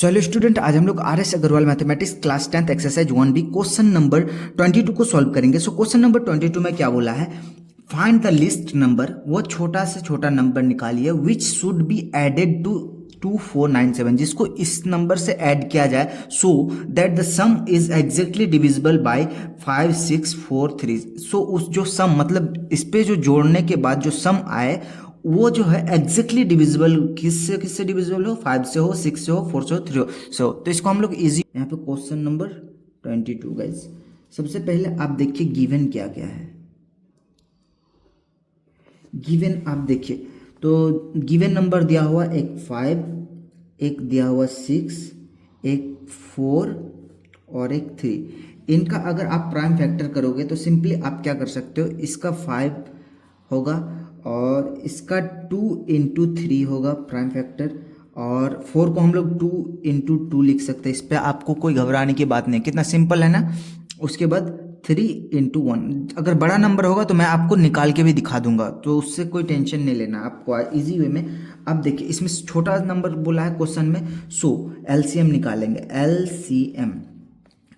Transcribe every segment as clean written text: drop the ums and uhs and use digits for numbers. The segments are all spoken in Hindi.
हेलो स्टूडेंट, आज हम लोग RS Agarwal mathematics class 10th exercise 1B question number 22 को सॉल्व करेंगे। सो क्वेश्चन नंबर 22 में क्या बोला है, फाइंड द लिस्ट नंबर, वो छोटा से छोटा नंबर निकालिए which should be added to 2497, जिसको इस नंबर से ऐड किया जाए so that the sum is exactly divisible by 5643। So उस जो सम मतलब इस पे जो जोड़ने के बाद जो सम आए वो जो है एग्जैक्टली डिविजिबल किससे किससे डिविजिबल हो, 5 से हो, 6 से हो, 4 से हो, 3 हो। सो तो इसको हम लोग इजी यहाँ पे क्वेश्चन नंबर 22 गाइस। सबसे पहले आप देखिए गिवन क्या क्या है। गिवन आप देखिए तो गिवन नंबर दिया हुआ एक 5, एक दिया हुआ 6, एक 4 और एक 3। इनका अगर आप प्राइम फैक्टर करोगे तो सिंपली आप क्या कर सकते हो, इसका 5 होगा और इसका 2 इंटू 3 होगा प्राइम फैक्टर, और 4 को हम लोग 2 इंटू 2 लिख सकते हैं। इस पर आपको कोई घबराने की बात नहीं, कितना सिंपल है ना। उसके बाद 3 इंटू 1, अगर बड़ा नंबर होगा तो मैं आपको निकाल के भी दिखा दूंगा, तो उससे कोई टेंशन नहीं लेना आपको, इजी वे में। अब देखिए इसमें छोटा नंबर बोला है क्वेश्चन में, सो एलसीएम निकालेंगे।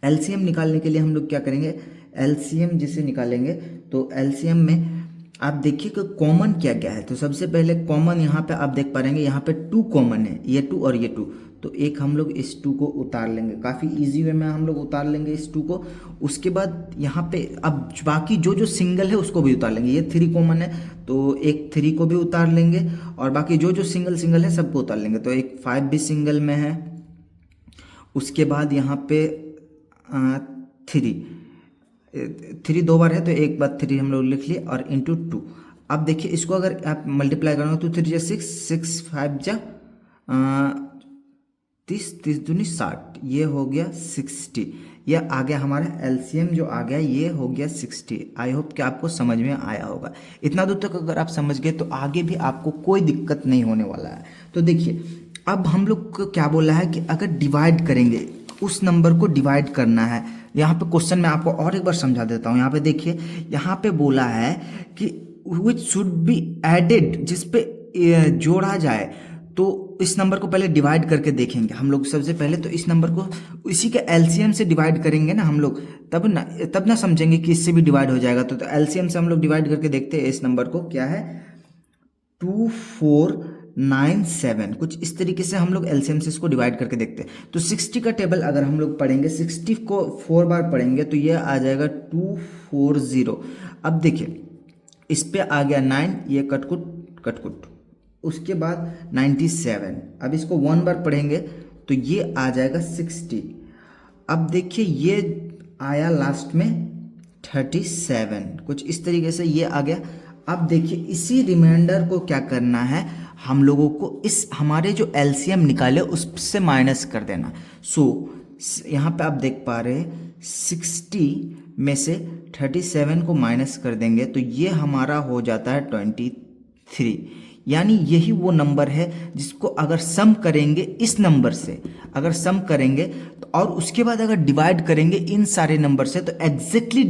एलसीएम निकालने के लिए हम लोग क्या करेंगे, एलसीएम जिसे निकालेंगे तो एलसीएम में आप देखिए कि कॉमन क्या क्या है। तो सबसे पहले कॉमन यहाँ पे आप देख पा रहे हैं, यहाँ पे 2 कॉमन है, ये 2 और ये 2, तो एक हम लोग इस 2 को उतार लेंगे, काफ़ी इजी वे में हम लोग उतार लेंगे इस 2 को। उसके बाद यहाँ पे अब बाकी जो जो सिंगल है उसको भी उतार लेंगे। ये 3 कॉमन है तो एक 3 को भी उतार लेंगे, और बाकी जो जो सिंगल सिंगल है सबको उतार लेंगे। तो एक 5 भी सिंगल में है। उसके बाद यहाँ पे 3 2 बार है तो एक बार 3 हम लोग लिख लिए और इंटू 2। अब देखिए इसको अगर आप मल्टीप्लाई करोगे तो 3 जा 6, 6 5 जा 30, 30 दूनी 60, ये हो गया 60। ये आ गया हमारा एलसीएम जो आ गया, ये हो गया 60। आई होप कि आपको समझ में आया होगा। इतना दूर तक अगर आप समझ गए तो आगे भी आपको कोई दिक्कत नहीं होने वाला है। तो देखिए अब हम लोग को क्या बोला है कि अगर डिवाइड करेंगे, उस नंबर को डिवाइड करना है। यहाँ पे क्वेश्चन में आपको और एक बार समझा देता हूँ। यहाँ पे देखिए, यहाँ पे बोला है कि विच शुड बी एडेड, जिस पे जोड़ा जाए। तो इस नंबर को पहले डिवाइड करके देखेंगे हम लोग। सबसे पहले तो इस नंबर को इसी के एलसीएम से डिवाइड करेंगे ना हम लोग, तब ना समझेंगे कि इससे भी डिवाइड हो जाएगा। तो एलसीएम से हम लोग डिवाइड करके देखते हैं इस नंबर को, क्या है 2497। कुछ इस तरीके से हम लोग एलसीएम से इसको डिवाइड करके देखते हैं। तो 60 का टेबल अगर हम लोग पढ़ेंगे, 60 को 4 बार पढ़ेंगे तो ये आ जाएगा 240। अब देखिए इस पे आ गया 9, ये कटकुट। उसके बाद 97। अब इसको 1 बार पढ़ेंगे तो ये आ जाएगा 60। अब देखिए ये आया लास्ट में 37, कुछ इस तरीके से ये आ गया। अब देखिए इसी रिमाइंडर को क्या करना है हम लोगों को, इस हमारे जो एलसीएम निकाले उससे माइनस कर देना। सो यहाँ पे आप देख पा रहे हैं 60 में से 37 को माइनस कर देंगे तो ये हमारा हो जाता है 23। यानी यही वो नंबर है जिसको अगर सम करेंगे इस नंबर से, अगर सम करेंगे तो और उसके बाद अगर डिवाइड करेंगे इन सारे नंबर से तो एग्जैक्टली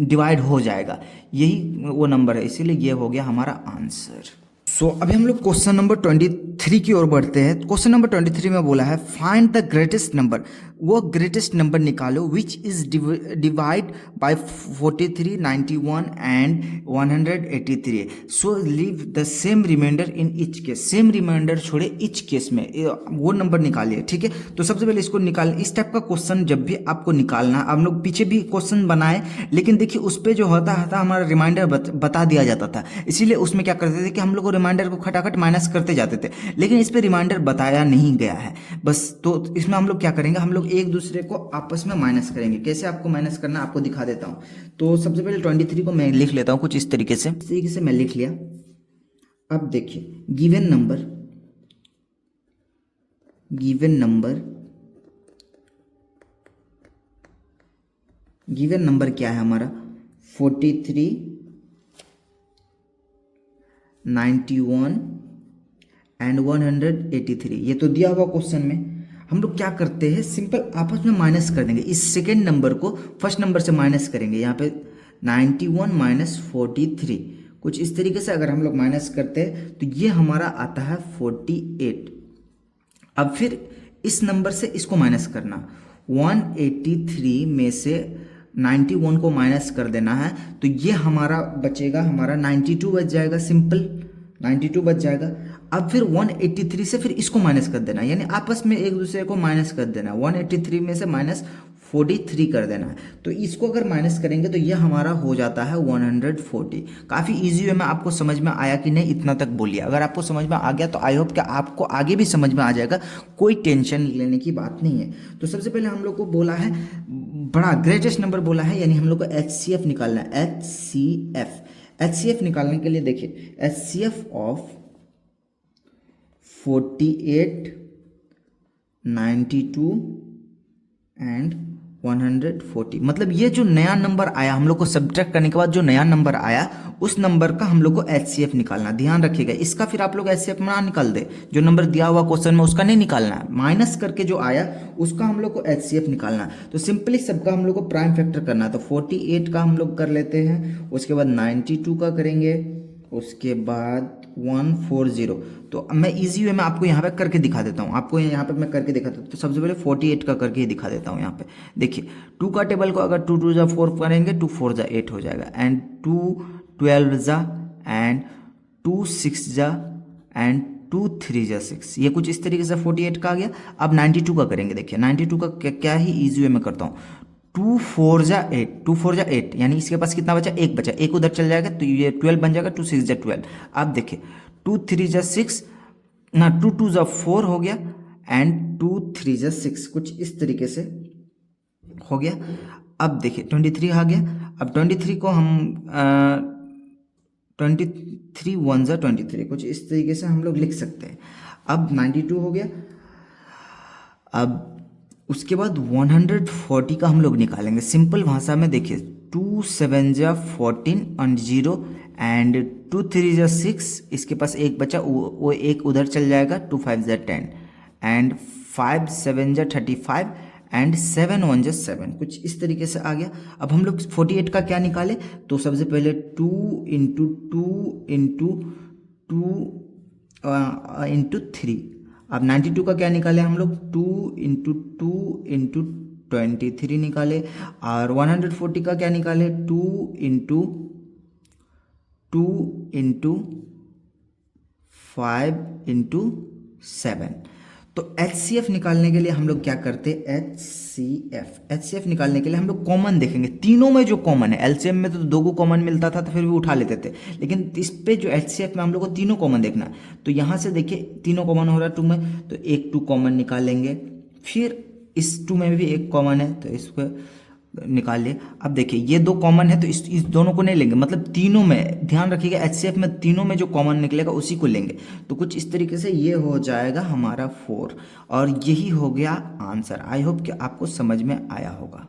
डिवाइड हो जाएगा। यही वो नंबर है, इसीलिए ये हो गया हमारा आंसर। सो अभी हम लोग क्वेश्चन नंबर 23 की ओर बढ़ते हैं। क्वेश्चन नंबर 23 में बोला है फाइंड द ग्रेटेस्ट नंबर, वो ग्रेटेस्ट नंबर निकालो which is divide by 43, 91 and 183। So leave the same remainder in each case. Same remainder छोड़े ईच केस में वो नंबर निकालिए, ठीक है। तो सबसे पहले इसको निकाल, इस टाइप का क्वेश्चन जब भी आपको निकालना, हम लोग पीछे भी क्वेश्चन बनाए लेकिन देखिए उस पर जो होता था हमारा रिमाइंडर बता दिया जाता था, इसीलिए उसमें क्या करते थे कि हम लोग रिमाइंडर को खटाखट माइनस करते जाते थे, लेकिन इस पे रिमाइंडर बताया नहीं गया है बस। तो इसमें हम लोग क्या करेंगे, हम लोग एक दूसरे को आपस में माइनस करेंगे। कैसे आपको माइनस करना आपको दिखा देता हूं। तो सबसे पहले 23 को मैं लिख लेता हूं कुछ इस तरीके से मैं लिख लिया। अब देखिए गिवन नंबर क्या है हमारा 43, 91 एंड 183। ये तो दिया हुआ क्वेश्चन में। हम लोग क्या करते हैं, सिंपल आपस में माइनस कर देंगे। इस सेकेंड नंबर को फर्स्ट नंबर से माइनस करेंगे। यहाँ पे 91 माइनस 43, कुछ इस तरीके से अगर हम लोग माइनस करते हैं तो ये हमारा आता है 48। अब फिर इस नंबर से इसको माइनस करना, 183 में से 91 को माइनस कर देना है, तो ये हमारा बचेगा, हमारा 92 बच जाएगा, सिंपल 92 बच जाएगा। अब फिर 183 से फिर इसको माइनस कर देना, यानी आपस में एक दूसरे को माइनस कर देना, 183 में से माइनस 43 कर देना है। तो इसको अगर माइनस करेंगे तो ये हमारा हो जाता है 140। काफ़ी इजी वे में आपको समझ में आया कि नहीं, इतना तक बोलिए। अगर आपको समझ में आ गया तो आई होप कि आपको आगे भी समझ में आ जाएगा, कोई टेंशन लेने की बात नहीं है। तो सबसे पहले हम लोग को बोला है बड़ा ग्रेटेस्ट नंबर बोला है, यानी हम लोग को HCF निकालना है। HCF निकालने के लिए देखिए, HCF ऑफ 48, 92 एंड 140, मतलब ये जो नया नंबर आया हम लोग को सब्ट्रैक्ट करने के बाद जो नया नंबर आया उस नंबर का हम लोग को HCF निकालना। ध्यान रखिएगा, इसका फिर आप लोग HCF ना निकाल दे, जो नंबर दिया हुआ क्वेश्चन में उसका नहीं निकालना है, माइनस करके जो आया उसका हम लोग को HCF निकालना है। तो सिंपली सबका हम लोग को प्राइम फैक्टर करना है। तो 48 का हम लोग कर लेते हैं, उसके बाद 92 का करेंगे, उसके बाद 140। तो मैं इजी वे में आपको यहाँ पे करके दिखा देता हूँ, आपको यहाँ पे मैं करके दिखाता हूँ। तो सबसे पहले 48 का करके ही दिखा देता हूँ। यहाँ पे देखिए 2 का टेबल को अगर 2 2 जा 4 करेंगे, 2 4 जा 8 हो जाएगा, एंड 2 12 जा, एंड 2 6 जा, एंड 2 3 जा 6। ये कुछ इस तरीके से 48 का आ गया। अब 92 का करेंगे, देखिए 92 का क्या ही ईजी वे में करता हूँ। 2 4 जा 8, 2 4 जा 8, यानी इसके पास कितना बचा, एक बचा, एक उधर चल जाएगा तो ये 12 बन जाएगा, 2 6 जा 12। अब देखिए 2 3 जा 6 ना, 2 2 जा 4 हो गया, एंड 2 3 जा 6, कुछ इस तरीके से हो गया। अब देखिए 23 आ गया। अब 23 को हम 23 1 जा 23, कुछ इस तरीके से हम लोग लिख सकते हैं। अब 92 हो गया। अब उसके बाद 140 का हम लोग निकालेंगे सिंपल भाषा में। देखिए 2 7 जा 14 एंड 0, एंड 2 3 जा 6, इसके पास एक बचा, वो एक उधर चल जाएगा, 2 5 जा 10, एंड 5 7 जा 35, एंड 7 1 जा 7, कुछ इस तरीके से आ गया। अब हम लोग 48 का क्या निकाले, तो सबसे पहले 2 इंटू 2 इंटू 2 इंटू 3। अब 92 का क्या निकाले हम लोग, 2 इंटू 2 इंटू 23 निकाले। और 140 का क्या निकाले, 2 इंटू 2 इंटू 5 इंटू 7। तो HCF निकालने के लिए हम लोग क्या करते, HCF निकालने के लिए हम लोग कॉमन देखेंगे, तीनों में जो कॉमन है। LCM में तो 2 को कॉमन मिलता था तो फिर भी उठा लेते थे, लेकिन इस पे जो HCF में हम लोग को तीनों कॉमन देखना है। तो यहाँ से देखिए तीनों कॉमन हो रहा है 2 में, तो एक 2 कॉमन निकालेंगे, फिर इस 2 में भी एक कॉमन है तो इसको निकाल लिए। अब देखिए ये 2 कॉमन है तो इस दोनों को नहीं लेंगे, मतलब तीनों में, ध्यान रखिएगा HCF में तीनों में जो कॉमन निकलेगा उसी को लेंगे। तो कुछ इस तरीके से ये हो जाएगा हमारा 4, और यही हो गया आंसर। आई होप कि आपको समझ में आया होगा।